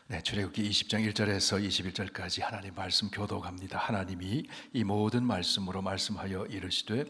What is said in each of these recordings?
네, 출애굽기 20장 1절에서 21절까지 하나님 말씀 교독합니다. 하나님이 이 모든 말씀으로 말씀하여 이르시되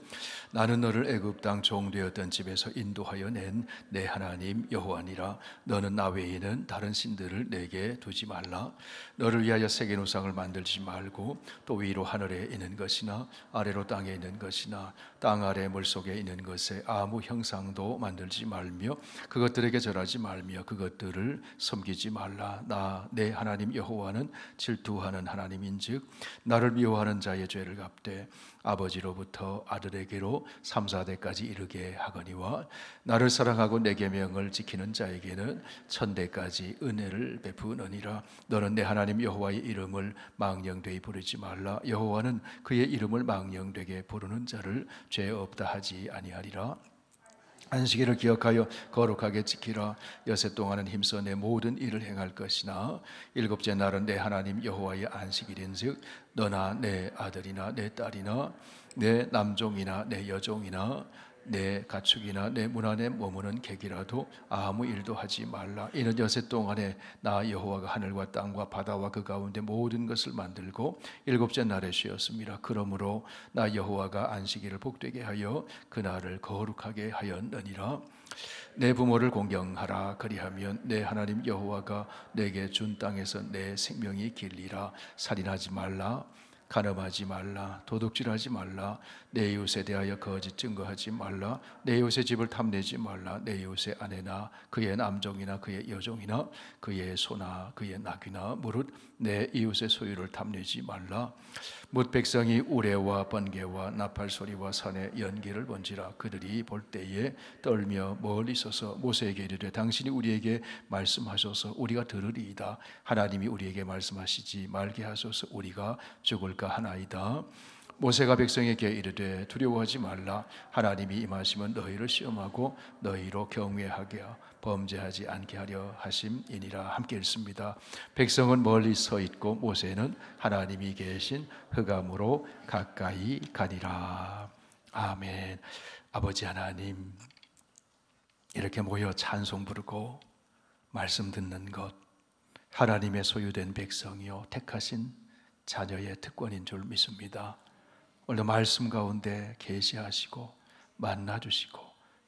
나는 너를 애굽 땅 종되었던 집에서 인도하여 낸 내 하나님 여호와니라. 너는 나 외에는 다른 신들을 내게 두지 말라. 너를 위하여 새긴 우상을 만들지 말고 또 위로 하늘에 있는 것이나 아래로 땅에 있는 것이나 땅 아래 물속에 있는 것에 아무 형상도 만들지 말며 그것들에게 절하지 말며 그것들을 섬기지 말라. 나 내 하나님 여호와는 질투하는 하나님인즉 나를 미워하는 자의 죄를 갚되 아버지로부터 아들에게로 3, 4대까지 이르게 하거니와 나를 사랑하고 내 계명을 지키는 자에게는 1000대까지 은혜를 베푸느니라. 너는 내 하나님 여호와의 이름을 망령되이 부르지 말라. 여호와는 그의 이름을 망령되게 부르는 자를 죄 없다 하지 아니하리라. 안식일을 기억하여 거룩하게 지키라. 여섯 동안은 힘써 내 모든 일을 행할 것이나 일곱째 날은 내 하나님 여호와의 안식일인즉 너나 내 아들이나 내 딸이나 내 남종이나 내 여종이나 내 가축이나 내 문 안에 머무는 객이라도 아무 일도 하지 말라. 이는 여섯 동안에 나 여호와가 하늘과 땅과 바다와 그 가운데 모든 것을 만들고 일곱째 날에 쉬었습니다. 그러므로 나 여호와가 안식일을 복되게 하여 그날을 거룩하게 하였느니라. 내 부모를 공경하라. 그리하면 내 하나님 여호와가 내게 준 땅에서 내 생명이 길리라. 살인하지 말라. 간음하지 말라. 도둑질하지 말라. 내 이웃에 대하여 거짓 증거하지 말라. 내 이웃의 집을 탐내지 말라. 내 이웃의 아내나 그의 남종이나 그의 여종이나 그의 소나 그의 나귀나 무릇 내 이웃의 소유를 탐내지 말라. 뭇 백성이 우레와 번개와 나팔 소리와 산의 연기를 본지라. 그들이 볼 때에 떨며 멀리 서서 모세에게 이르되 당신이 우리에게 말씀하셔서 우리가 들으리이다. 하나님이 우리에게 말씀하시지 말게 하소서. 우리가 죽을까 하나이다. 모세가 백성에게 이르되 두려워하지 말라. 하나님이 임하시면 너희를 시험하고 너희로 경외하게 범죄하지 않게 하려 하심이니라. 함께 읽습니다. 백성은 멀리 서 있고 모세는 하나님이 계신 흑암으로 가까이 가니라. 아멘. 아버지 하나님, 이렇게 모여 찬송 부르고 말씀 듣는 것 하나님의 소유된 백성이요 택하신 자녀의 특권인 줄 믿습니다. 오늘 말씀 가운데 계시하시고 만나주시고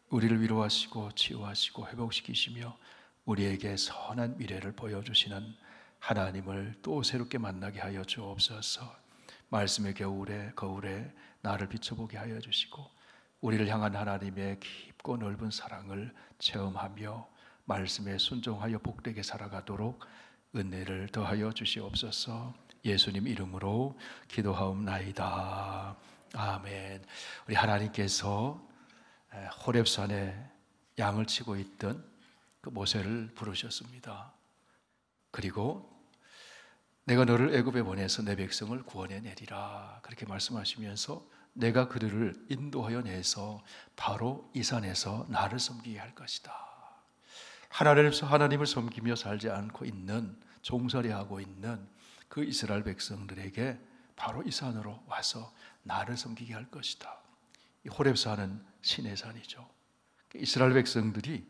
우리를 위로하시고 치유하시고 회복시키시며 우리에게 선한 미래를 보여주시는 하나님을 또 새롭게 만나게 하여 주옵소서. 말씀의 거울에 나를 비춰보게 하여 주시고 우리를 향한 하나님의 깊고 넓은 사랑을 체험하며 말씀에 순종하여 복되게 살아가도록 은혜를 더하여 주시옵소서. 예수님 이름으로 기도하옵나이다. 아멘. 우리 하나님께서 호렙산에 양을 치고 있던 그 모세를 부르셨습니다. 그리고 내가 너를 애굽에 보내서 내 백성을 구원해 내리라 그렇게 말씀하시면서 내가 그들을 인도하여 내서 바로 이 산에서 나를 섬기게 할 것이다. 하나님을 섬기며 살지 않고 있는, 종살이하고 있는 그 이스라엘 백성들에게 바로 이 산으로 와서 나를 섬기게 할 것이다. 이 호렙산은 신의 산이죠. 이스라엘 백성들이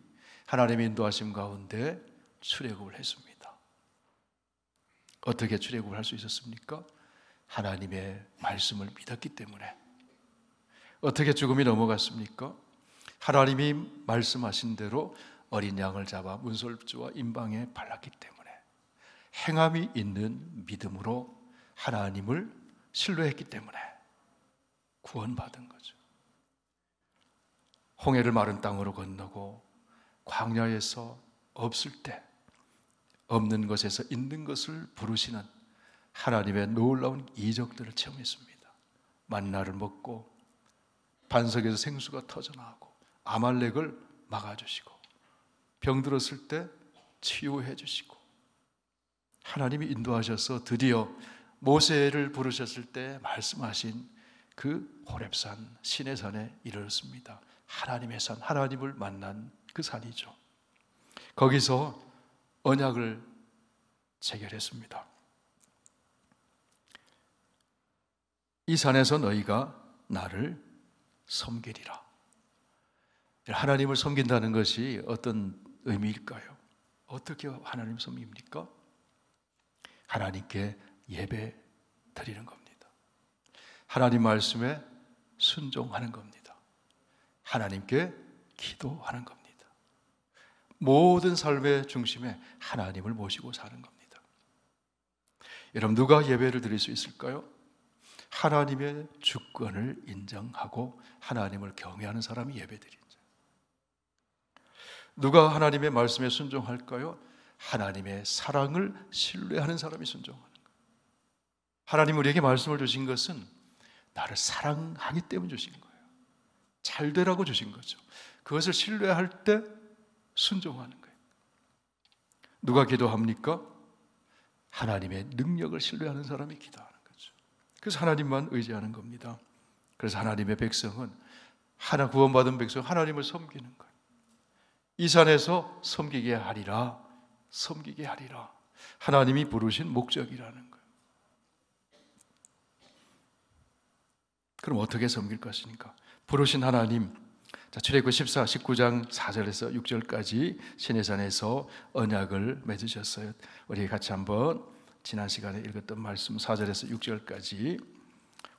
하나님의 인도하심 가운데 출애굽을 했습니다. 어떻게 출애굽을 할 수 있었습니까? 하나님의 말씀을 믿었기 때문에. 어떻게 죽음이 넘어갔습니까? 하나님이 말씀하신 대로 어린 양을 잡아 문설주와 임방에 발랐기 때문에. 행함이 있는 믿음으로 하나님을 신뢰했기 때문에 구원받은 거죠. 홍해를 마른 땅으로 건너고 광야에서 없을 때 없는 것에서 있는 것을 부르시는 하나님의 놀라운 이적들을 체험했습니다. 만나를 먹고 반석에서 생수가 터져나오고 아말렉을 막아주시고 병들었을 때 치유해 주시고 하나님이 인도하셔서 드디어 모세를 부르셨을 때 말씀하신 그 호렙산 신의 산에 이르렀습니다. 하나님의 산, 하나님을 만난 그 산이죠. 거기서 언약을 체결했습니다. 이 산에서 너희가 나를 섬기리라. 하나님을 섬긴다는 것이 어떤 의미일까요? 어떻게 하나님 섬깁니까? 하나님께 예배 드리는 겁니다. 하나님 말씀에 순종하는 겁니다. 하나님께 기도하는 겁니다. 모든 삶의 중심에 하나님을 모시고 사는 겁니다. 여러분, 누가 예배를 드릴 수 있을까요? 하나님의 주권을 인정하고 하나님을 경외하는 사람이 예배 드리죠. 누가 하나님의 말씀에 순종할까요? 하나님의 사랑을 신뢰하는 사람이 순종하는 거예요. 하나님 우리에게 말씀을 주신 것은 나를 사랑하기 때문에 주신 거예요. 잘 되라고 주신 거죠. 그것을 신뢰할 때 순종하는 거예요. 누가 기도합니까? 하나님의 능력을 신뢰하는 사람이 기도하는 거죠. 그래서 하나님만 의지하는 겁니다. 그래서 하나님의 백성은 구원받은 백성은 하나님을 섬기는 거예요. 이 산에서 섬기게 하리라, 섬기게 하리라. 하나님이 부르신 목적이라는 거예요. 그럼 어떻게 섬길 것입니까? 부르신 하나님, 출애굽기 19장 4절에서 6절까지 시내산에서 언약을 맺으셨어요. 우리 같이 한번 지난 시간에 읽었던 말씀 4절에서 6절까지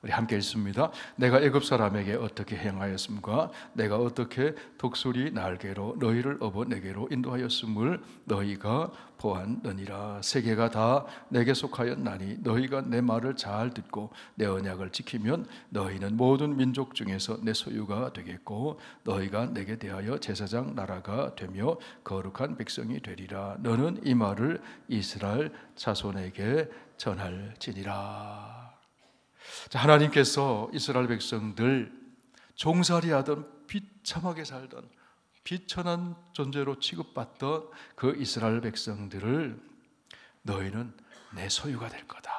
우리 함께 읽습니다. 내가 애굽 사람에게 어떻게 행하였음과 내가 어떻게 독수리 날개로 너희를 업어 내게로 인도하였음을 너희가 보았느니라. 세계가 다 내게 속하였나니 너희가 내 말을 잘 듣고 내 언약을 지키면 너희는 모든 민족 중에서 내 소유가 되겠고 너희가 내게 대하여 제사장 나라가 되며 거룩한 백성이 되리라. 너는 이 말을 이스라엘 자손에게 전할지니라. 하나님께서 이스라엘 백성들 종살이하던 비참하게 살던 비천한 존재로 취급받던 그 이스라엘 백성들을 너희는 내 소유가 될 거다.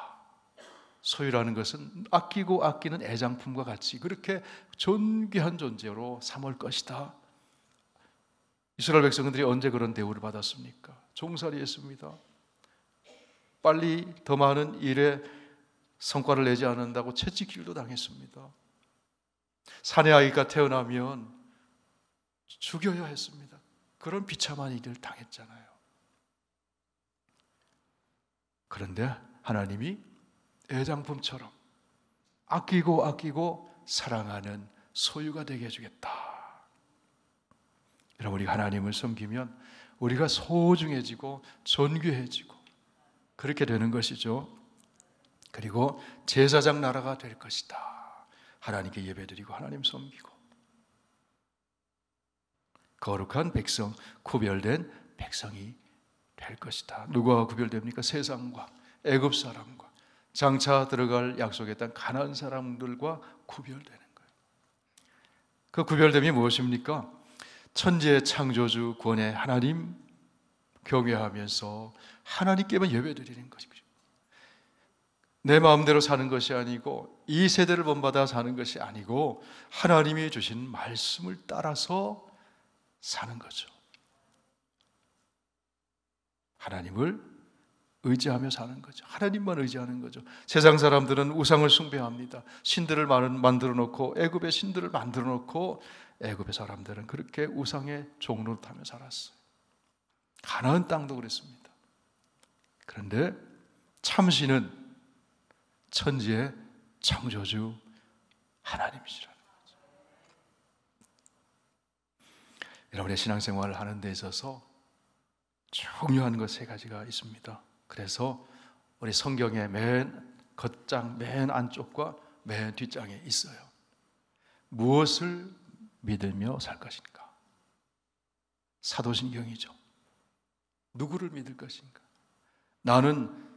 소유라는 것은 아끼고 아끼는 애장품과 같이 그렇게 존귀한 존재로 삼을 것이다. 이스라엘 백성들이 언제 그런 대우를 받았습니까? 종살이했습니다. 빨리 더 많은 일에 성과를 내지 않는다고 채찍질도 당했습니다. 사내 아이가 태어나면 죽여야 했습니다. 그런 비참한 일을 당했잖아요. 그런데 하나님이 애장품처럼 아끼고 아끼고 사랑하는 소유가 되게 해주겠다. 여러분, 우리가 하나님을 섬기면 우리가 소중해지고 존귀해지고 그렇게 되는 것이죠. 그리고 제사장 나라가 될 것이다. 하나님께 예배드리고 하나님 섬기고 거룩한 백성, 구별된 백성이 될 것이다. 누가 구별됩니까? 세상과 애굽 사람과 장차 들어갈 약속의 땅 가나안 사람들과 구별되는 거예요. 그 구별됨이 무엇입니까? 천지의 창조주 구원의 하나님 경외하면서 하나님께만 예배드리는 것이죠. 내 마음대로 사는 것이 아니고 이 세대를 본받아 사는 것이 아니고 하나님이 주신 말씀을 따라서 사는 거죠. 하나님을 의지하며 사는 거죠. 하나님만 의지하는 거죠. 세상 사람들은 우상을 숭배합니다. 신들을 만들어 놓고 애굽의 신들을 만들어 놓고 애굽의 사람들은 그렇게 우상의 종노릇하며 살았어요. 가나안 땅도 그랬습니다. 그런데 참신은 천지의 창조주 하나님이시라는 거죠. 여러분의 신앙생활을 하는 데 있어서 중요한 것 세 가지가 있습니다. 그래서 우리 성경의 맨 겉장, 맨 안쪽과 맨 뒷장에 있어요. 무엇을 믿으며 살 것인가? 사도신경이죠. 누구를 믿을 것인가? 나는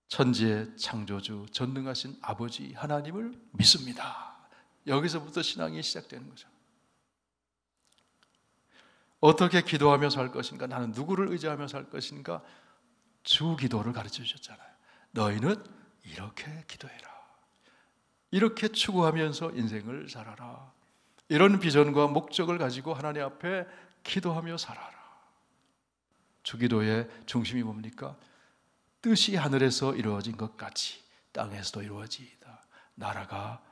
천지의 창조주, 전능하신 아버지 하나님을 믿습니다. 여기서부터 신앙이 시작되는 거죠. 어떻게 기도하며 살 것인가? 나는 누구를 의지하며 살 것인가? 주 기도를 가르쳐 주셨잖아요. 너희는 이렇게 기도해라. 이렇게 추구하면서 인생을 살아라. 이런 비전과 목적을 가지고 하나님 앞에 기도하며 살아라. 주기도의 중심이 뭡니까? 뜻이 하늘에서 이루어진 것 같이 땅에서도 이루어지이다.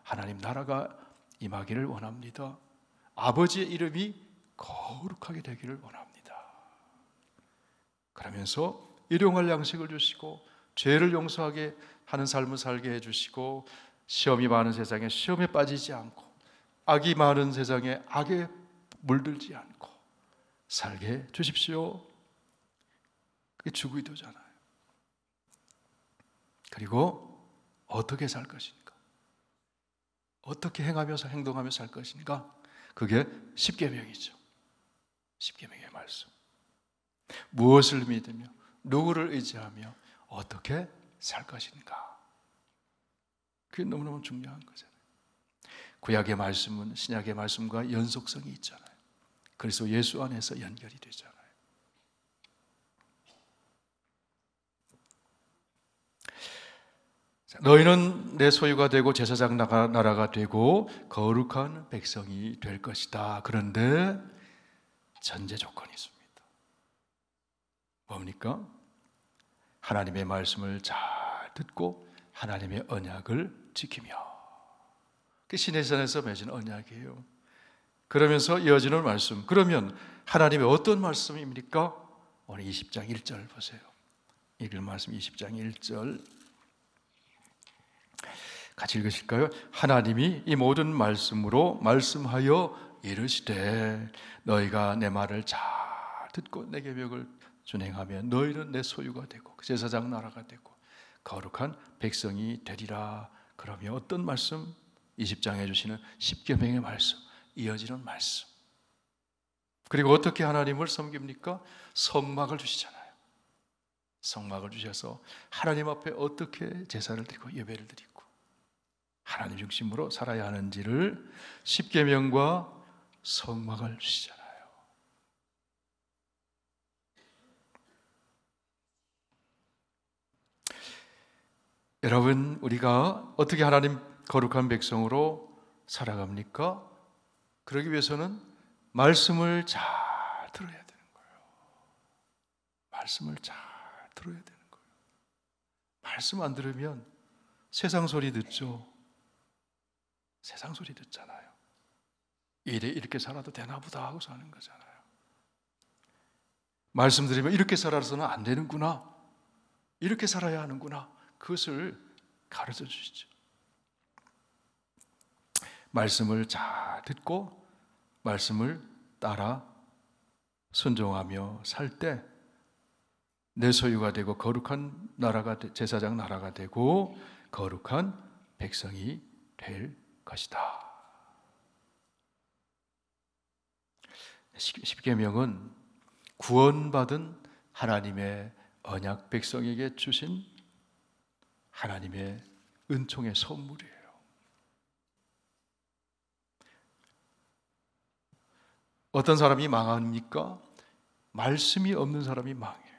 하나님 나라가 임하기를 원합니다. 아버지의 이름이 거룩하게 되기를 원합니다. 그러면서 일용할 양식을 주시고 죄를 용서하게 하는 삶을 살게 해주시고 시험이 많은 세상에 시험에 빠지지 않고 악이 많은 세상에 악에 물들지 않고 살게 해 주십시오. 그게 주기도잖아요. 그리고 어떻게 살 것인가? 어떻게 행동하며 살 것인가? 그게 십계명이죠. 십계명의 말씀. 무엇을 믿으며 누구를 의지하며 어떻게 살 것인가? 그게 너무너무 중요한 거잖아요. 구약의 말씀은 신약의 말씀과 연속성이 있잖아요. 그래서 예수 안에서 연결이 되잖아요. 너희는 내 소유가 되고 제사장 나라가 되고 거룩한 백성이 될 것이다. 그런데 전제 조건이 있습니다. 뭡니까? 하나님의 말씀을 잘 듣고 하나님의 언약을 지키며. 그게 시내산에서 맺은 언약이에요. 그러면서 이어지는 말씀. 그러면 하나님의 어떤 말씀입니까? 오늘 20장 1절 보세요. 읽을 말씀 20장 1절 같이 읽으실까요? 하나님이 이 모든 말씀으로 말씀하여 이르시되 너희가 내 말을 잘 듣고 내 계명을 준행하면 너희는 내 소유가 되고 제사장 나라가 되고 거룩한 백성이 되리라. 그러면 어떤 말씀? 20장에 주시는 십계명의 말씀, 이어지는 말씀. 그리고 어떻게 하나님을 섬깁니까? 성막을 주시잖아요. 성막을 주셔서 하나님 앞에 어떻게 제사를 드리고 예배를 드리고 하나님 중심으로 살아야 하는지를 십계명과 성막을 주시잖아요. 여러분, 우리가 어떻게 하나님 거룩한 백성으로 살아갑니까? 그러기 위해서는 말씀을 잘 들어야 되는 거예요. 말씀을 잘 들어야 되는 거예요. 말씀 안 들으면 세상 소리 듣죠. 세상 소리 듣잖아요. 이렇게 살아도 되나 보다 하고 사는 거잖아요. 말씀 들으면 이렇게 살아서는 안 되는구나. 이렇게 살아야 하는구나. 그것을 가르쳐 주시죠. 말씀을 잘 듣고 말씀을 따라 순종하며 살 때 내 소유가 되고 거룩한 나라가 제사장 나라가 되고 거룩한 백성이 될 것이다. 십계명은 구원받은 하나님의 언약 백성에게 주신 하나님의 은총의 선물이에요. 어떤 사람이 망합니까? 말씀이 없는 사람이 망해요.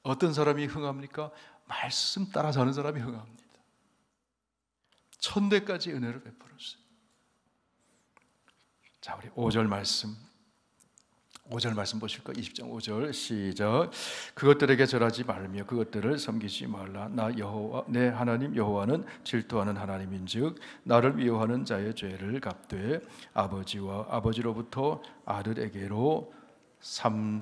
어떤 사람이 흥합니까? 말씀 따라 사는 사람이 흥합니다. 천대까지 은혜를 베풀었어요. 자, 우리 5절 말씀 5절 말씀 보실까? 20장 5절 시작. 그것들에게 절하지 말며 그것들을 섬기지 말라. 나 여호와 내 하나님 여호와는 질투하는 하나님인즉 나를 미워하는 자의 죄를 갚되 아버지와 아버지로부터 아들에게로 3,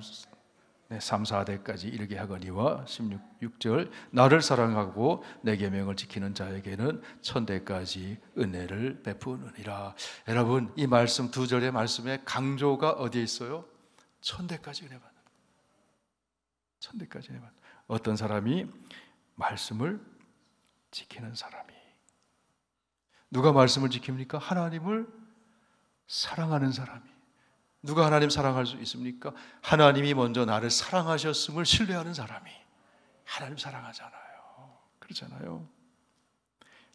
4대까지 이르게 하거니와 16절 나를 사랑하고 내 계명을 지키는 자에게는 천대까지 은혜를 베푸느니라. 여러분, 이 말씀 두 절의 말씀의 강조가 어디에 있어요? 천대까지 은혜 받는. 천대까지 은혜 받는. 어떤 사람이 말씀을 지키는 사람이. 누가 말씀을 지킵니까? 하나님을 사랑하는 사람이. 누가 하나님 사랑할 수 있습니까? 하나님이 먼저 나를 사랑하셨음을 신뢰하는 사람이 하나님 사랑하잖아요. 그렇잖아요.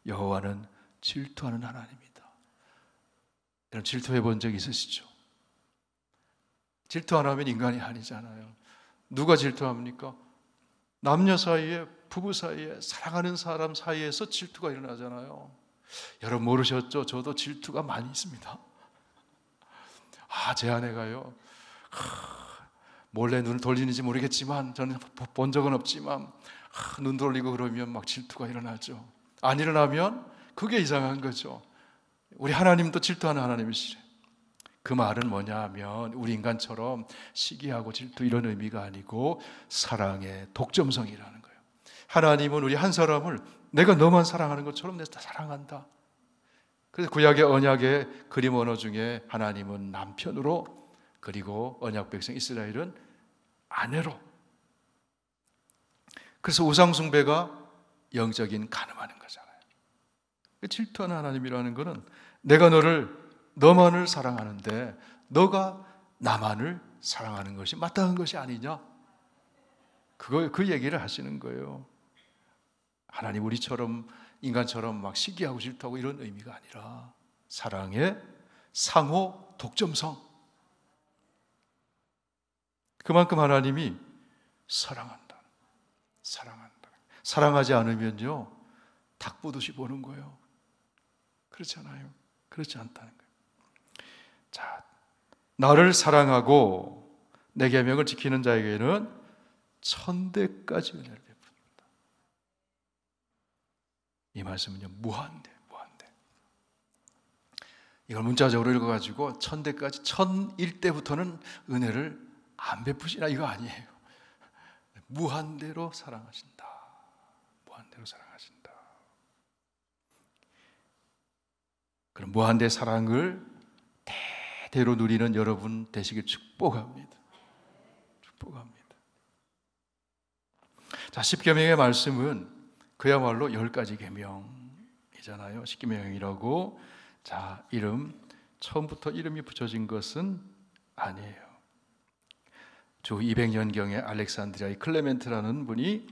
여호와는 질투하는 하나님이다. 여러분 질투해 본 적 있으시죠? 질투 안 하면 인간이 아니잖아요. 누가 질투합니까? 남녀 사이에, 부부 사이에, 사랑하는 사람 사이에서 질투가 일어나잖아요. 여러분 모르셨죠? 저도 질투가 많이 있습니다. 제 아내가요, 몰래 눈을 돌리는지 모르겠지만 저는 본 적은 없지만 눈 돌리고 그러면 막 질투가 일어나죠. 안 일어나면 그게 이상한 거죠. 우리 하나님도 질투하는 하나님이시래. 그 말은 뭐냐 하면 우리 인간처럼 시기하고 질투 이런 의미가 아니고 사랑의 독점성이라는 거예요. 하나님은 우리 한 사람을 내가 너만 사랑하는 것처럼 내가 사랑한다. 그래서 구약의 언약의 그림 언어 중에 하나님은 남편으로, 그리고 언약 백성 이스라엘은 아내로. 그래서 우상숭배가 영적인 간음하는 거잖아요. 질투하는 하나님이라는 것은 내가 너만을 사랑하는데 너가 나만을 사랑하는 것이 마땅한 것이 아니냐? 그 얘기를 하시는 거예요. 하나님 우리처럼 인간처럼 막 시기하고 질투하고 이런 의미가 아니라 사랑의 상호 독점성. 그만큼 하나님이 사랑한다. 사랑하지 않으면요, 닭 보듯이 보는 거예요. 그렇잖아요. 그렇지 않다는 거예요. 자, 나를 사랑하고 내 계명을 지키는 자에게는 천대까지 은혜를 베푼다. 이 말씀은요, 무한대. 이걸 문자적으로 읽어가지고 천대까지 1001대부터는 은혜를 안 베푸시나 이거 아니에요. 무한대로 사랑하신다. 무한대로 사랑하신다. 그럼 무한대 사랑을 대대로 누리는 여러분 되시길 축복합니다. 축복합니다. 자, 10계명의 말씀은 그야말로 10가지 계명이잖아요. 10계명이라고. 자, 처음부터 이름이 붙여진 것은 아니에요. 주 200년경에 알렉산드리아의 클레멘트라는 분이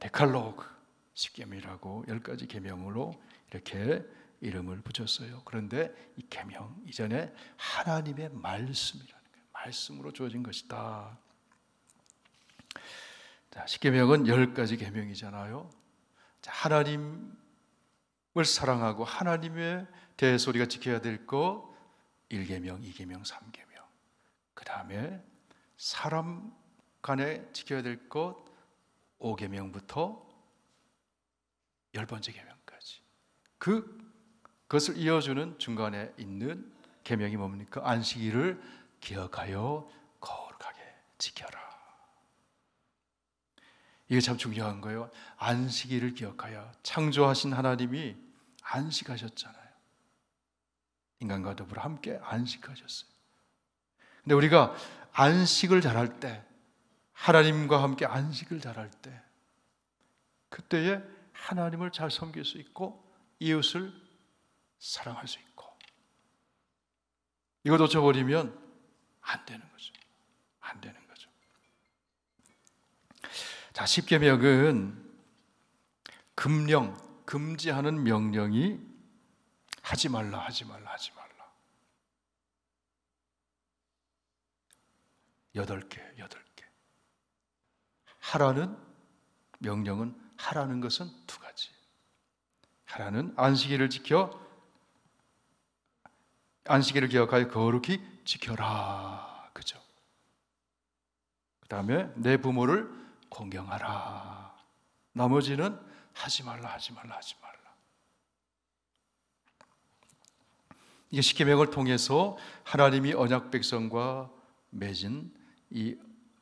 데칼로그 10계명이라고 10가지 계명으로 이렇게 이름을 붙였어요. 그런데 이 계명 이전에 하나님의 말씀이라는 거예요. 말씀으로 주어진 것이다. 자, 10계명은 10가지 계명이잖아요. 자, 하나님을 사랑하고 하나님의 대해서 우리가 지켜야 될 것 1계명, 2계명, 3계명. 그 다음에 사람 간에 지켜야 될 것 5계명부터 10번째 계명까지. 그것을 이어주는 중간에 있는 계명이 뭡니까? 안식일을 기억하여 거룩하게 지켜라. 이게 참 중요한 거예요. 안식일을 기억하여. 창조하신 하나님이 안식하셨잖아요. 인간과 더불어 함께 안식하셨어요. 근데 우리가 안식을 잘할 때, 하나님과 함께 안식을 잘할 때, 그때에 하나님을 잘 섬길 수 있고 이웃을 사랑할 수 있고, 이거 놓쳐버리면 안 되는 거죠. 안 되는 거죠. 자, 10계명은 금지하는 명령이 하지 말라. 8개. 하라는 명령은, 하라는 것은 2가지. 하라는 안식일을 기억하여 거룩히 지켜라. 그죠? 그 다음에 내 부모를 공경하라. 나머지는 하지 말라. 이게 10계명을 통해서 하나님이 언약 백성과 맺은 이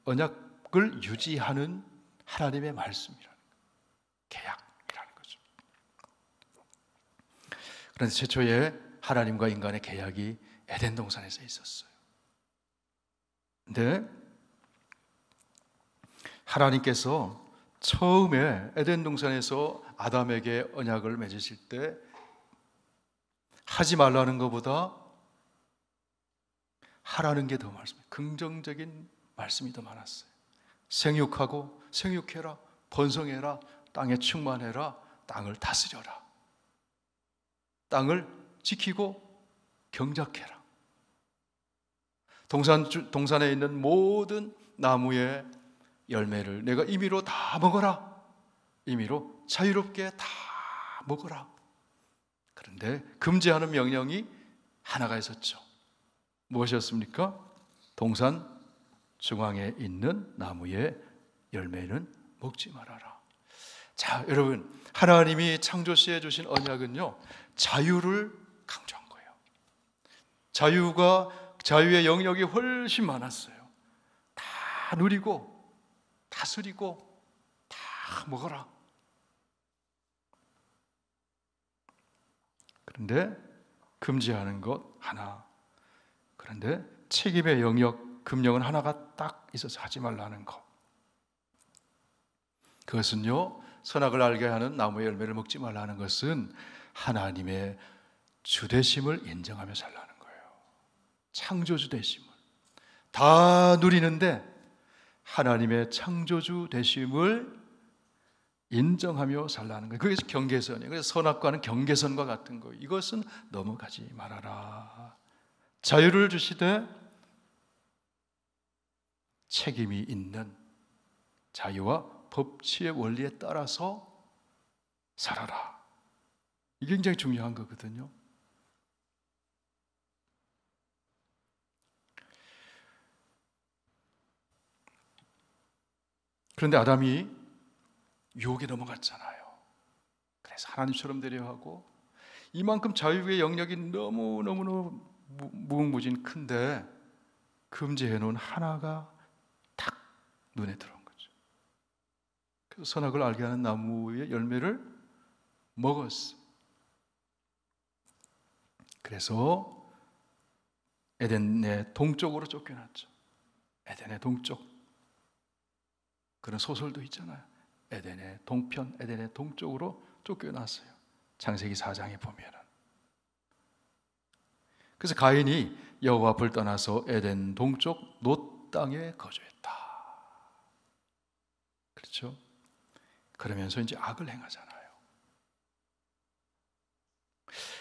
언약을 유지하는 하나님의 말씀이라는 거예요. 계약이라는 거죠. 그런데 최초에 하나님과 인간의 계약이 에덴 동산에서 있었어요. 근데 하나님께서 처음에 에덴 동산에서 아담에게 언약을 맺으실 때 하지 말라는 것보다 하라는 게 더 많습니다. 긍정적인 말씀이 더 많았어요. 생육해라, 번성해라, 땅에 충만해라, 땅을 다스려라, 땅을 지키고 경작해라. 동산에 있는 모든 나무의 열매를 내가 임의로 다 먹어라. 임의로 자유롭게 다 먹어라. 그런데 금지하는 명령이 하나가 있었죠. 무엇이었습니까? 동산 중앙에 있는 나무의 열매는 먹지 말아라. 자, 여러분, 하나님이 창조 시에 주신 언약은요, 자유를 강조한 거예요. 자유의 영역이 훨씬 많았어요. 다 누리고 다스리고 다 먹어라. 그런데 금지하는 것 하나. 그런데 책임의 영역, 금령은 하나가 딱 있어서 하지 말라는 것. 그것은요, 선악을 알게 하는 나무의 열매를 먹지 말라는 것은 하나님의 주되심을 인정하며 살라는 거예요. 창조주 되심을 다 누리는데 하나님의 창조주 되심을 인정하며 살라는 거예요. 그게 경계선이에요. 그래서 선악과는 경계선과 같은 거예요. 이것은 넘어가지 말아라. 자유를 주시되 책임이 있는 자유와 법치의 원리에 따라서 살아라. 이게 굉장히 중요한 거거든요. 그런데 아담이 유혹에 넘어갔잖아요. 그래서 하나님처럼 되려 하고 이만큼 자유의 영역이 너무너무 무궁무진 큰데 금지해 놓은 하나가 딱 눈에 들어온 거죠. 그래서 선악을 알게 하는 나무의 열매를 먹었어. 그래서 에덴의 동쪽으로 쫓겨났죠. 에덴의 동쪽. 그런 소설도 있잖아요. 에덴의 동편, 에덴의 동쪽으로 쫓겨났어요. 창세기 4장에 보면은. 그래서 가인이 여호와 앞을 떠나서 에덴 동쪽 놋 땅에 거주했다. 그렇죠? 그러면서 이제 악을 행하잖아요.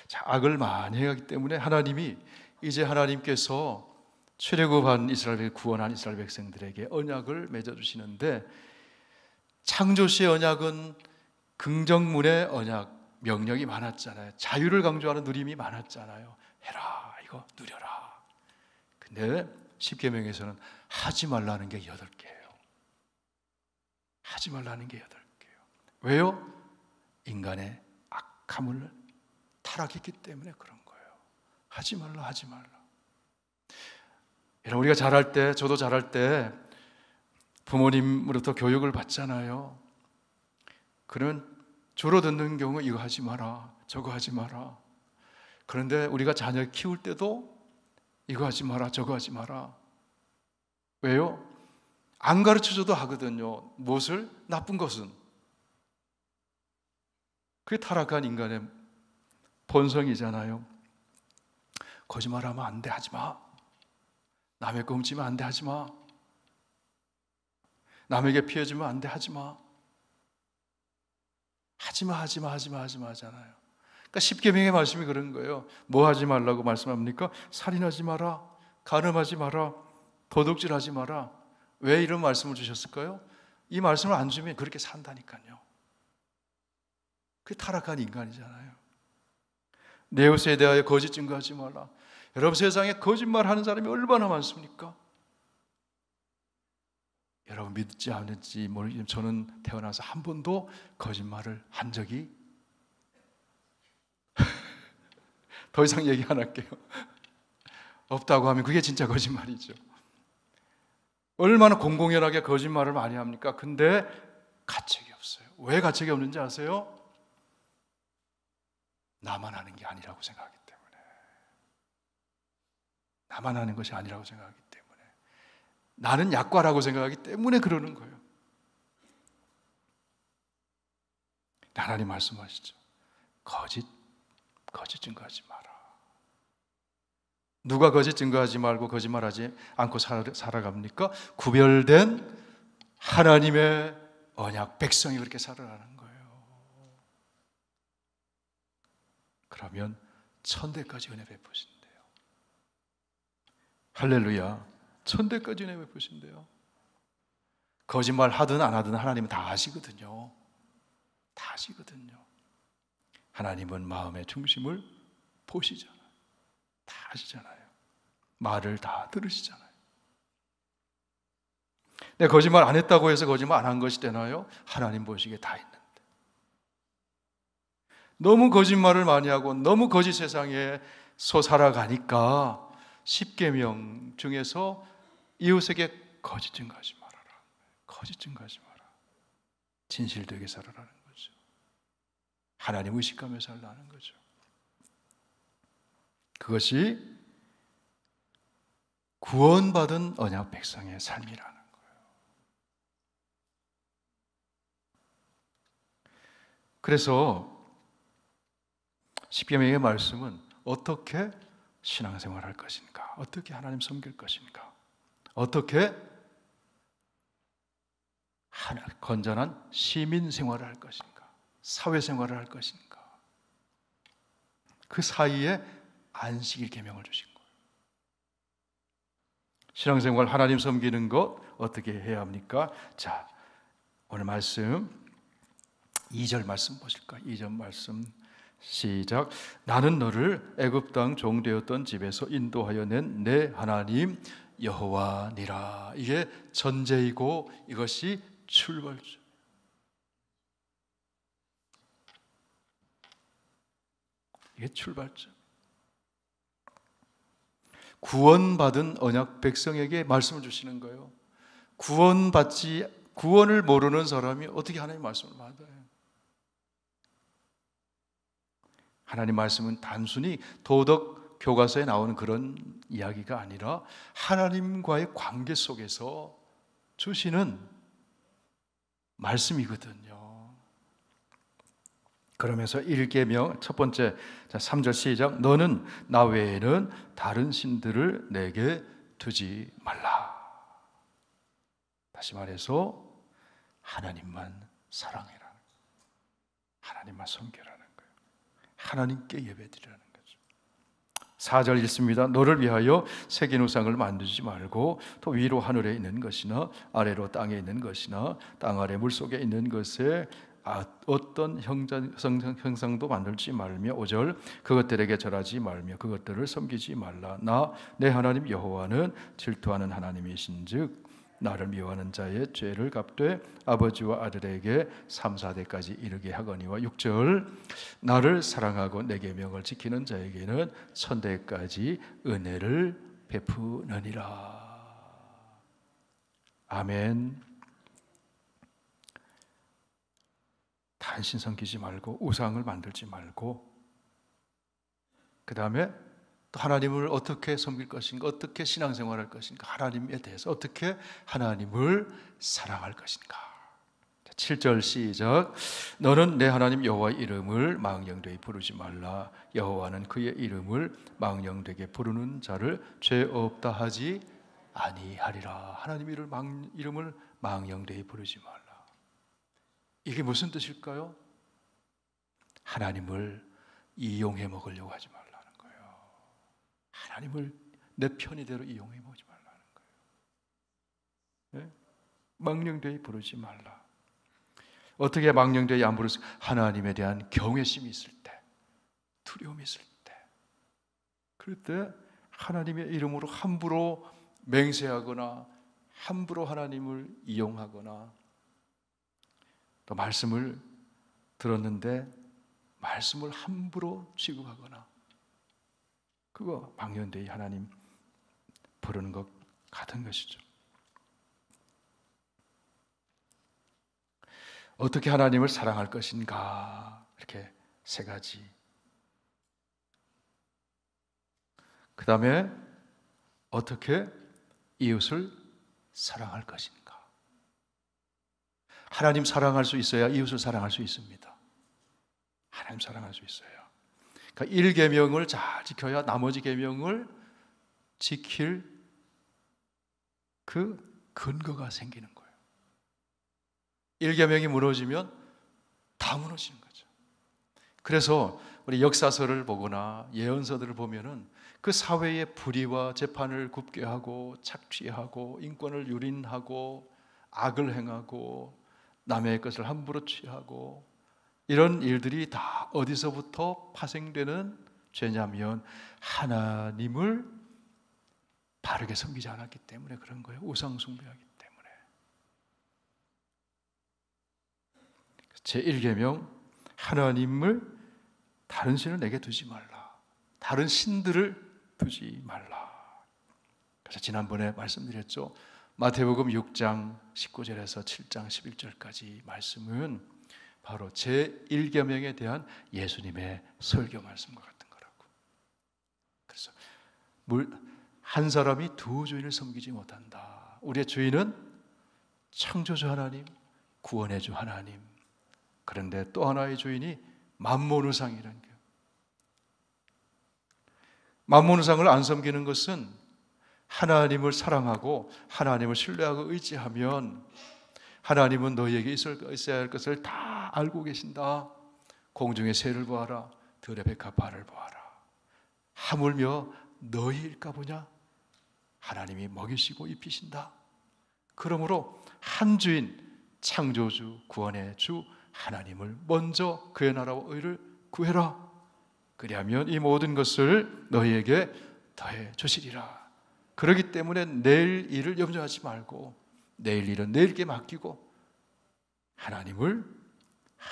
자, 악을 많이 행하기 때문에 하나님이 이제 하나님께서 출애굽한 이스라엘 구원한 이스라엘 백성들에게 언약을 맺어 주시는데 창조시의 언약은 긍정문의 언약 명령이 많았잖아요. 자유를 강조하는 누림이 많았잖아요. 해라, 이거 누려라. 근데 십계명에서는 하지 말라는 게 8개예요. 하지 말라는 게 8개예요. 왜요? 인간의 악함을 타락했기 때문에 그런 거예요. 하지 말라, 하지 말라. 여러분, 우리가 자랄 때, 저도 자랄 때 부모님으로부터 교육을 받잖아요. 그러면 주로 듣는 경우 이거 하지 마라, 저거 하지 마라. 그런데 우리가 자녀 키울 때도 이거 하지 마라, 저거 하지 마라. 왜요? 안 가르쳐줘도 하거든요. 무엇을? 나쁜 것은. 그게 타락한 인간의 본성이잖아요. 거짓말하면 안 돼, 하지 마. 남의 거 훔치면 안 돼, 하지 마. 남에게 피해 주면 안 돼, 하지 마. 하지 마, 하지 마, 하지 마, 하지 마 하잖아요. 그러니까 십계명의 말씀이 그런 거예요. 뭐 하지 말라고 말씀합니까? 살인하지 마라, 간음하지 마라, 도둑질하지 마라. 왜 이런 말씀을 주셨을까요? 이 말씀을 안 주면 그렇게 산다니까요. 그게 타락한 인간이잖아요. 내 옷에 대하여 거짓 증거하지 마라. 여러분, 세상에 거짓말하는 사람이 얼마나 많습니까? 여러분 믿지 않을지 모르겠지만 저는 태어나서 한 번도 거짓말을 한 적이 더 이상 얘기 안 할게요. 없다고 하면 그게 진짜 거짓말이죠. 얼마나 공공연하게 거짓말을 많이 합니까? 근데 가책이 없어요. 왜 가책이 없는지 아세요? 나만 하는 게 아니라고 생각하기 때문에. 나만 하는 것이 아니라고 생각하기 때문에. 나는 약과라고 생각하기 때문에 그러는 거예요. 하나님 말씀하시죠. 거짓 증거하지 마라. 누가 거짓 증거하지 말고 거짓말하지 않고 살아갑니까? 구별된 하나님의 언약 백성이 그렇게 살아가는 거예요. 그러면 천대까지 은혜 베푸신대요. 할렐루야. 천대까지 은혜 베푸신대요. 거짓말 하든 안 하든 하나님은 다 아시거든요. 다 아시거든요. 하나님은 마음의 중심을 보시잖아요. 다 아시잖아요. 말을 다 들으시잖아요. 내가 거짓말 안 했다고 해서 거짓말 안 한 것이 되나요? 하나님 보시기에 다 있는데. 너무 거짓말을 많이 하고 너무 거짓 세상에 살아가니까 10계명 중에서 이웃에게 거짓 증거하지 말아라. 거짓 증거하지 마라. 진실되게 살아라는 거죠. 하나님 의식하며 살라는 거죠. 그것이 구원받은 언약 백성의 삶이라는 거예요. 그래서 십계명의 말씀은 어떻게 신앙생활할 것인가, 어떻게 하나님 섬길 것인가, 어떻게 건전한 시민생활을 할 것인가, 사회생활을 할 것인가, 그 사이에 안식일 계명을 주신 거예요. 신앙생활 하나님 섬기는 것 어떻게 해야 합니까? 자, 오늘 말씀 2절 말씀 보실까요? 2절 말씀 시작. 나는 너를 애굽 땅 종되었던 집에서 인도하여 낸 내 하나님 여호와니라. 이게 전제이고 이것이 출발점. 이게 출발점. 구원받은 언약 백성에게 말씀을 주시는 거예요. 구원을 모르는 사람이 어떻게 하나님 말씀을 받아요? 하나님 말씀은 단순히 도덕 교과서에 나오는 그런 이야기가 아니라 하나님과의 관계 속에서 주시는 말씀이거든요. 그러면서 1계명 첫 번째 3절 시작. 너는 나 외에는 다른 신들을 내게 두지 말라. 다시 말해서 하나님만 사랑해라. 하나님만 섬겨라는 거예요. 하나님께 예배드리라는 거죠. 4절 읽습니다. 너를 위하여 새긴 우상을 만들지 말고 또 위로 하늘에 있는 것이나 아래로 땅에 있는 것이나 땅 아래 물속에 있는 것에 어떤 형상도 만들지 말며 5절 그것들에게 절하지 말며 그것들을 섬기지 말라. 나 내 하나님 여호와는 질투하는 하나님이신즉 나를 미워하는 자의 죄를 갚되 아버지와 아들에게 3, 4대까지 이르게 하거니와 6절 나를 사랑하고 내 계명을 지키는 자에게는 천대까지 은혜를 베푸느니라. 아멘. 단신 섬기지 말고 우상을 만들지 말고 그 다음에 또 하나님을 어떻게 섬길 것인가, 어떻게 신앙생활할 것인가, 하나님에 대해서 어떻게 하나님을 사랑할 것인가. 7절 시작. 너는 내 하나님 여호와의 이름을 망령되이 부르지 말라. 여호와는 그의 이름을 망령되게 부르는 자를 죄 없다 하지 아니하리라. 하나님 이름을 망령되이 부르지 말라. 이게 무슨 뜻일까요? 하나님을 이용해 먹으려고 하지 말라는 거예요. 하나님을 내 편의대로 이용해 먹지 말라는 거예요. 네? 망령되이 부르지 말라. 어떻게 망령되이 안 부르지? 하나님에 대한 경외심이 있을 때, 두려움이 있을 때, 그럴 때 하나님의 이름으로 함부로 맹세하거나 함부로 하나님을 이용하거나 또 말씀을 들었는데 말씀을 함부로 취급하거나 그거 망령되이 하나님 부르는 것 같은 것이죠. 어떻게 하나님을 사랑할 것인가? 이렇게 세 가지. 그 다음에 어떻게 이웃을 사랑할 것인가? 하나님 사랑할 수 있어야 이웃을 사랑할 수 있습니다. 하나님 사랑할 수 있어요. 그러니까 1계명을 잘 지켜야 나머지 계명을 지킬 그 근거가 생기는 거예요. 1계명이 무너지면 다 무너지는 거죠. 그래서 우리 역사서를 보거나 예언서들을 보면은 그 사회의 불의와 재판을 굽게 하고 착취하고 인권을 유린하고 악을 행하고 남의 것을 함부로 취하고 이런 일들이 다 어디서부터 파생되는 죄냐면 하나님을 바르게 섬기지 않았기 때문에 그런 거예요. 우상 숭배하기 때문에. 제1계명 하나님을 다른 신을 내게 두지 말라. 다른 신들을 두지 말라. 그래서 지난번에 말씀드렸죠. 마태복음 6장 19절에서 7장 11절까지 말씀은 바로 제1계명에 대한 예수님의 설교 말씀과 같은 거라고. 그래서 한 사람이 두 주인을 섬기지 못한다. 우리의 주인은 창조주 하나님, 구원의 주 하나님. 그런데 또 하나의 주인이 만몬우상이라는 거예요. 만몬우상을 안 섬기는 것은 하나님을 사랑하고 하나님을 신뢰하고 의지하면 하나님은 너희에게 있어야 할 것을 다 알고 계신다. 공중의 새를 보아라. 들의 백합화를 보아라. 하물며 너희일까 보냐? 하나님이 먹이시고 입히신다. 그러므로 한 주인, 창조주, 구원의 주 하나님을 먼저 그의 나라와 의를 구해라. 그리하면 이 모든 것을 너희에게 더해 주시리라. 그렇기 때문에 내일 일을 염려하지 말고 내일 일은 내일께 맡기고 하나님을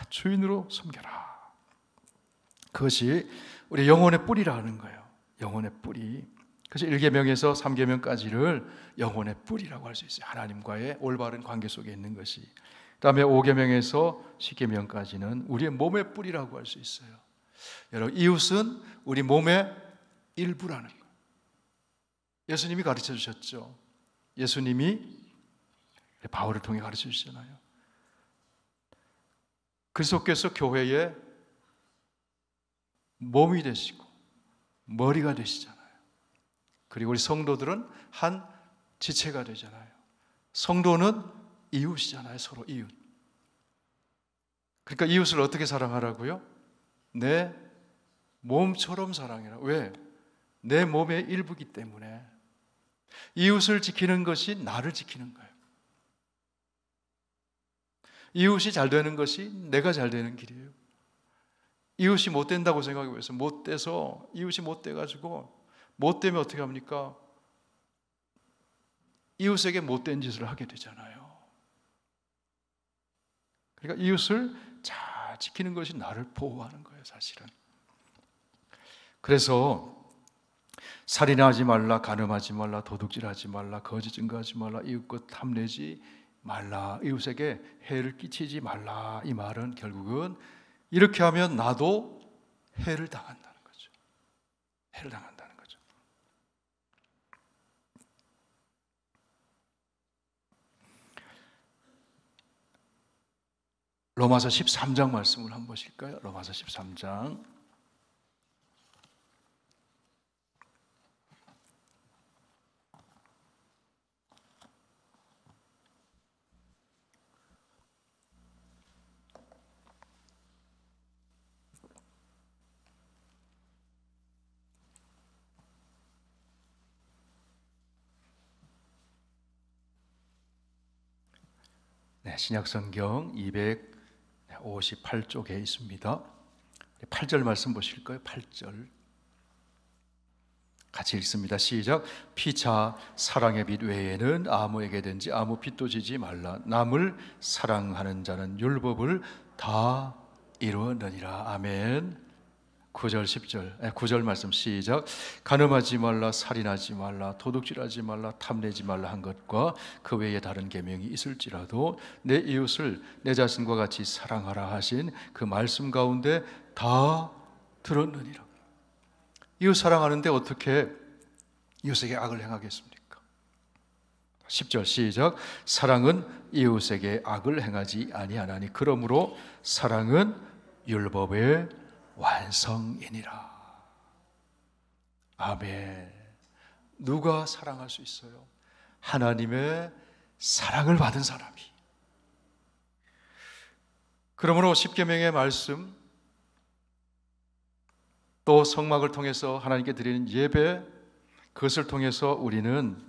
주인으로 섬겨라. 그것이 우리 영혼의 뿌리라는 거예요. 영혼의 뿌리. 그래서 1계명에서 3계명까지를 영혼의 뿌리라고 할 수 있어요. 하나님과의 올바른 관계 속에 있는 것이. 그 다음에 5계명에서 10계명까지는 우리의 몸의 뿌리라고 할 수 있어요. 여러분, 이웃은 우리 몸의 일부라는 거예요. 예수님이 가르쳐 주셨죠. 예수님이 바울을 통해 가르쳐 주시잖아요. 그리스도께서 교회의 몸이 되시고 머리가 되시잖아요. 그리고 우리 성도들은 한 지체가 되잖아요. 성도는 이웃이잖아요. 서로 이웃. 그러니까 이웃을 어떻게 사랑하라고요? 내 몸처럼 사랑해라. 왜? 내 몸의 일부이기 때문에. 이웃을 지키는 것이 나를 지키는 거예요. 이웃이 잘 되는 것이 내가 잘 되는 길이에요. 이웃이 못 된다고 생각하고 있어요. 못 돼서, 이웃이 못 돼가지고, 못 되면 어떻게 합니까? 이웃에게 못된 짓을 하게 되잖아요. 그러니까 이웃을 잘 지키는 것이 나를 보호하는 거예요, 사실은. 그래서 살인하지 말라, 간음하지 말라, 도둑질하지 말라, 거짓 증거하지 말라, 이웃 것 탐내지 말라, 이웃에게 해를 끼치지 말라. 이 말은 결국은 이렇게 하면 나도 해를 당한다는 거죠. 해를 당한다는 거죠. 로마서 13장 말씀을 한번 보실까요? 로마서 13장. 네, 신약성경 258쪽에 있습니다. 8절 말씀 보실까요? 8절 같이 읽습니다. 시작. 피차 사랑의 빛 외에는 아무에게든지 아무 빛도 지지 말라. 남을 사랑하는 자는 율법을 다 이루었느니라. 아멘. 9절 10절 9절 말씀 시작. 간음하지 말라, 살인하지 말라, 도둑질하지 말라, 탐내지 말라 한 것과 그 외에 다른 계명이 있을지라도 내 이웃을 내 자신과 같이 사랑하라 하신 그 말씀 가운데 다 들었느니라. 이웃 사랑하는데 어떻게 이웃에게 악을 행하겠습니까? 10절 시작. 사랑은 이웃에게 악을 행하지 아니하나니 그러므로 사랑은 율법의 완성이니라. 아멘. 누가 사랑할 수 있어요? 하나님의 사랑을 받은 사람이. 그러므로 십계명의 말씀, 또 성막을 통해서 하나님께 드리는 예배, 그것을 통해서 우리는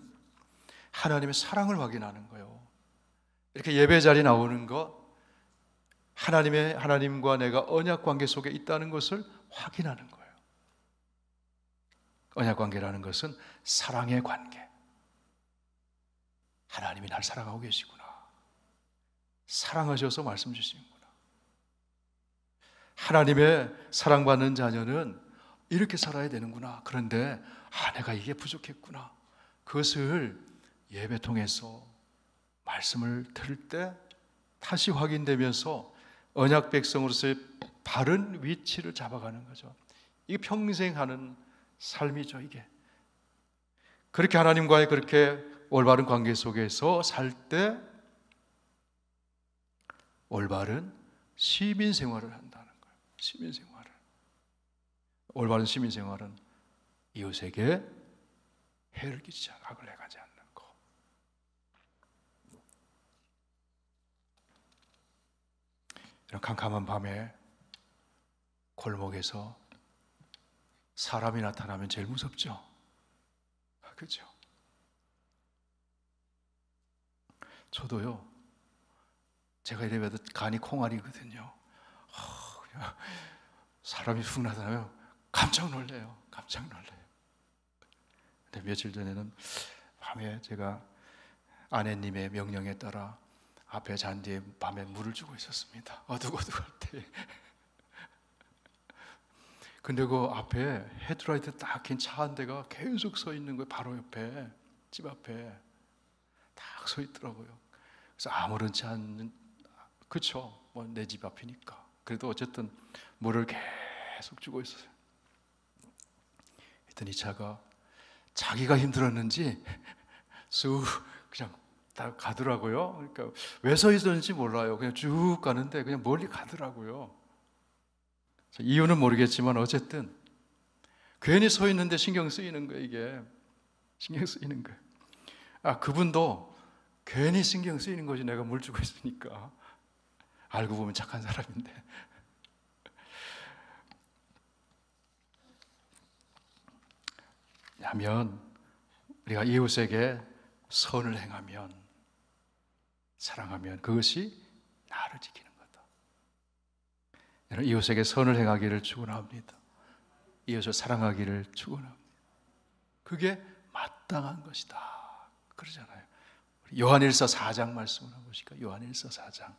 하나님의 사랑을 확인하는 거예요. 이렇게 예배 자리에 나오는 것, 하나님과 내가 언약 관계 속에 있다는 것을 확인하는 거예요. 언약 관계라는 것은 사랑의 관계. 하나님이 날 사랑하고 계시구나. 사랑하셔서 말씀 주시는구나. 하나님의 사랑받는 자녀는 이렇게 살아야 되는구나. 그런데 내가 이게 부족했구나. 그것을 예배 통해서 말씀을 들을 때 다시 확인되면서 언약 백성으로서의 바른 위치를 잡아가는 거죠. 이게 평생 하는 삶이죠. 이게 그렇게 하나님과의 그렇게 올바른 관계 속에서 살 때 올바른 시민 생활을 한다는 거예요. 시민 생활을. 올바른 시민 생활은 이웃에게 해를 끼치지 않고 악을 행하지 않는 거. 이런 캄캄한 밤에 골목에서 사람이 나타나면 제일 무섭죠. 그렇죠? 저도요. 제가 이래봬도 간이 콩알이거든요. 그냥 사람이 훅 나타나면 깜짝 놀래요. 깜짝 놀래요. 근데 며칠 전에는 밤에 제가 아내님의 명령에 따라 앞에 잔디에 밤에 물을 주고 있었습니다. 어둑어둑할 때. 근데 그 앞에 헤드라이트 딱 킨 차 한 대가 계속 서 있는 거예요. 바로 옆에, 집 앞에 딱 서 있더라고요. 그래서 아무렇지 않은, 그쵸? 뭐 내 집 앞이니까. 그래도 어쨌든 물을 계속 주고 있었어요. 그랬더니 이 차가 자기가 힘들었는지 쑥 그냥 다 가더라고요. 그러니까 왜 서 있었는지 몰라요. 그냥 쭉 가는데 그냥 멀리 가더라고요. 이유는 모르겠지만 어쨌든 괜히 서 있는데 신경 쓰이는 거예요. 이게 신경 쓰이는 거예요. 그분도 괜히 신경 쓰이는 거지. 내가 물 주고 있으니까. 알고 보면 착한 사람인데. 하면 우리가 이웃에게 선을 행하면, 사랑하면 그것이 나를 지키는 거다. 이웃에게 선을 행하기를 축원합니다. 이웃을 사랑하기를 축원합니다. 그게 마땅한 것이다. 그러잖아요. 요한일서 4장 말씀을 한번 보실까요? 요한일서 4장.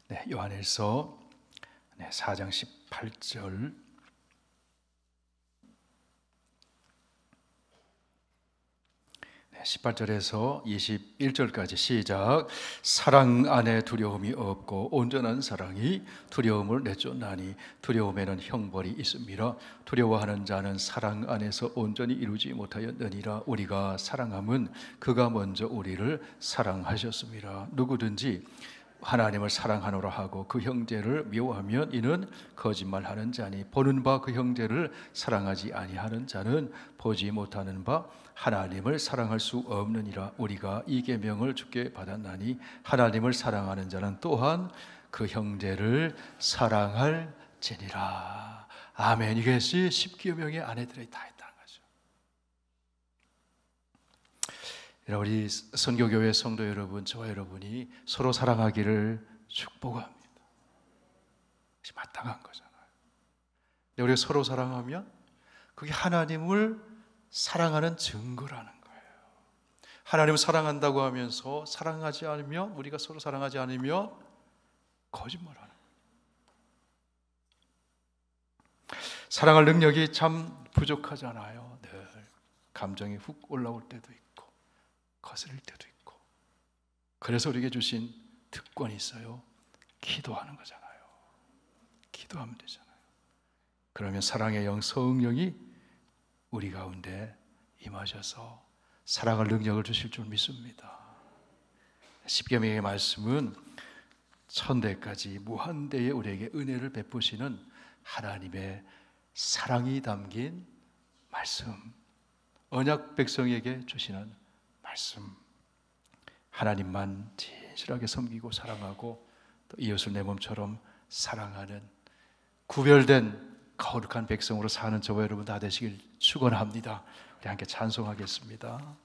네, 요한일서 4장 18절. 18절에서 21절까지 시작. 사랑 안에 두려움이 없고 온전한 사랑이 두려움을 내쫓나니 두려움에는 형벌이 있음이라. 두려워하는 자는 사랑 안에서 온전히 이루지 못하였느니라. 우리가 사랑함은 그가 먼저 우리를 사랑하셨음이라. 누구든지 하나님을 사랑하노라 하고 그 형제를 미워하면 이는 거짓말하는 자니 보는 바 그 형제를 사랑하지 아니하는 자는 보지 못하는 바 하나님을 사랑할 수 없느니라. 우리가 이 계명을 주께 받았나니 하나님을 사랑하는 자는 또한 그 형제를 사랑할지니라. 아멘. 이것이 십계명의 안에 들어있다 있다는 거죠. 우리 선교교회 성도 여러분, 저와 여러분이 서로 사랑하기를 축복합니다. 그것이 마땅한 거잖아요. 근데 우리가 서로 사랑하면 그게 하나님을 사랑하는 증거라는 거예요. 하나님을 사랑한다고 하면서 사랑하지 않으면, 우리가 서로 사랑하지 않으면 거짓말하는 거예요. 사랑할 능력이 참 부족하잖아요. 늘 감정이 훅 올라올 때도 있고 거스릴 때도 있고. 그래서 우리에게 주신 특권이 있어요. 기도하는 거잖아요. 기도하면 되잖아요. 그러면 사랑의 영 성령이 우리 가운데 임하셔서 사랑할 능력을 주실 줄 믿습니다. 십계명의 말씀은 천대까지 무한대에 우리에게 은혜를 베푸시는 하나님의 사랑이 담긴 말씀, 언약 백성에게 주시는 말씀. 하나님만 진실하게 섬기고 사랑하고 또 이웃을 내 몸처럼 사랑하는 구별된 거룩한 백성으로 사는 저와 여러분 다 되시길 축원합니다. 우리 함께 찬송하겠습니다.